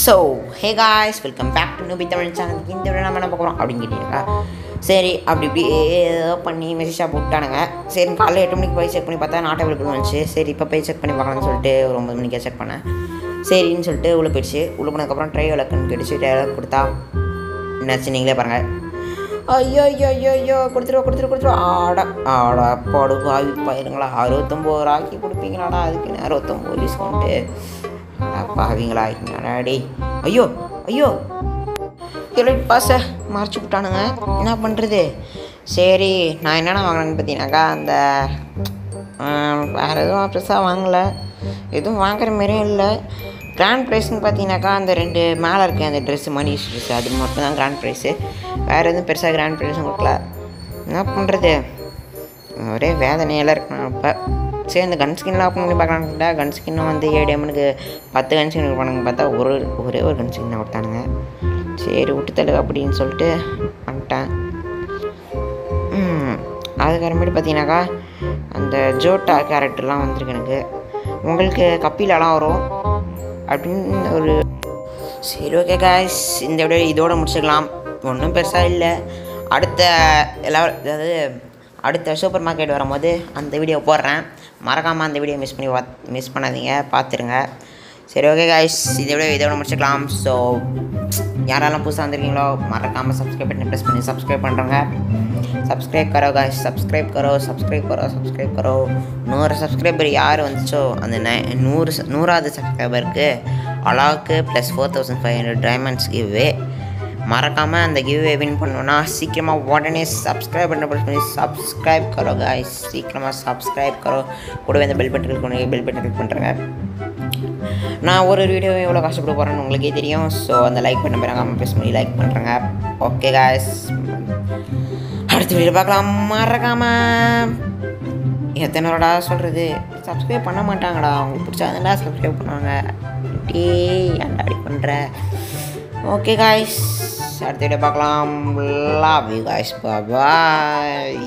So hey guys, welcome back to Noobie Tamil channel. இந்த விட நம்ம என்ன பார்க்குறோம் அப்படின்னு கேட்டீங்களா? சரி, அப்படி இப்படி ஏதோ பண்ணி மெசேஜாக போட்டானுங்க. சரி, காலையில் 8 மணிக்கு போய் செக் பண்ணி பார்த்தா நாட் அவைலபிள் வந்துச்சு. சரி, இப்போ போய் செக் பண்ணி பார்க்கலாம்னு சொல்லிட்டு ஒரு 9 மணிக்கே செக் பண்ணேன். சரின்னு சொல்லிட்டு உள்ளே போயிடுச்சு. உள்ளே போனதுக்கப்புறம் ட்ரை விளக்குன்னு கேட்டுச்சு. ட்ரை விளக்கு கொடுத்தா என்னாச்சு நீங்களே பாருங்கள். ஐயோ ஐயோ ஐயோ ஐயோ கொடுத்துருவோம். ஆடா பாடு பாவி பயிருங்களா, 69 ரூபாய்க்கு கொடுப்பீங்களாடா, அதுக்குன்னு 69 டிஸ்கவுண்ட்டு. பாவிங்களா ஆகிங்களாடி. ஐயோ கிரெடிட் பாஸை மறைச்சி விட்டானுங்க, என்ன பண்ணுறது? சரி, நான் என்னென்ன வாங்கினேன்னு பார்த்தீங்கன்னாக்கா, அந்த வேறு எதுவும் பெருசாக வாங்கலை, எதுவும் வாங்குற மாரியும் இல்லை. கிராண்ட் ப்ரைஸ்ன்னு பார்த்தீங்கன்னாக்கா அந்த 2 மேலே இருக்குது அந்த ட்ரெஸ்ஸு, மணி ட்ரெஸ்ஸு, அது மட்டும் தான் கிராண்ட் ப்ரைஸு. வேறு எதுவும் பெருசாக கிராண்ட் ப்ரைஸும் கொடுக்கல. என்ன பண்ணுறது, ஒரே வேதனையில் இருக்கேன் இப்போ. சரி, அந்த கன் ஸ்கின்லாம் ஓப்பன் பண்ணி பார்க்கலான்ட்டா, கன் ஸ்கின்னும் வந்து 7 எம்னுக்கு 10 கன் ஸ்கின் கொடுப்பானுங்க. பார்த்தா ஒரே ஒரு கன் ஸ்கின் கொடுத்தானுங்க. சரி விட்டுத்தள்ளு அப்படின்னு சொல்லிட்டு வந்துட்டேன். அதுக்கப்புறமேட்டு பார்த்தீங்கன்னாக்கா அந்த ஜோட்டா கேரக்டர்லாம் வந்திருக்கு எனக்கு. உங்களுக்கு கப்பிலலாம் வரும் அப்படின்னு ஒரு. சரி, ஓகே காய்ஸ், இந்த விட இதோட முடிச்சுக்கலாம். ஒன்றும் பெருசாக இல்லை. அடுத்த சூப்பர் மார்க்கெட் வரும்போது அந்த வீடியோ போடுறேன். மறக்காமல் அந்த வீடியோ மிஸ் பண்ணாதீங்க, பார்த்துருங்க. சரி, ஓகே காய்ஸ், இதோட முடிச்சுக்கலாம். ஸோ யாரெல்லாம் புதுசாக வந்திருக்கீங்களோ மறக்காமல் சப்ஸ்கிரைப் பண்ணி ப்ரெஸ் பண்ணி சப்ஸ்கிரைப் பண்ணுறோங்க. சப்ஸ்கிரைப் கரோ காய்ஸ், சப்ஸ்கிரைப் கரோ. 100 சப்ஸ்கிரைபர் யார் வந்துச்சோ அந்த 100வது சப்ஸ்கிரைபருக்கு அலாவுக்கு ப்ளஸ் 4500 டைமண்ட்ஸ் கிவ்வே. மறக்காமல் அந்த கிவ்வே வின் பண்ணோன்னா சீக்கிரமாக உடனே சப்ஸ்கிரைப் பண்ணி சப்ஸ்கிரைப் கரோ காய்ஸ், சீக்கிரமாக சப்ஸ்கிரைப் கரோ. கூடவே அந்த பெல் பட்டன் கிளிக் பண்ணுறேங்க. நான் ஒரு வீடியோ எவ்வளோ கஷ்டப்பட்டு போகிறேன்னு உங்களுக்கே தெரியும். ஸோ அந்த லைக் பண்ண மறக்காமல் ப்ரெஸ் பண்ணி லைக் பண்ணுறேங்க. ஓகே காய்ஸ், அடுத்த வீடியோ பார்க்கலாம். மறக்காமல் எத்தனை சொல்கிறது, சப்ஸ்கிரைப் பண்ண மாட்டாங்கடா. அவங்களுக்கு பிடிச்சாதான்டா சப்ஸ்கிரைப் பண்ணுவாங்க. ஏன்டா அப்படி பண்ணுற? ஓகே காய்ஸ், அடுத்த வீடியோ பார்க்கலாம். Love you guys, bye.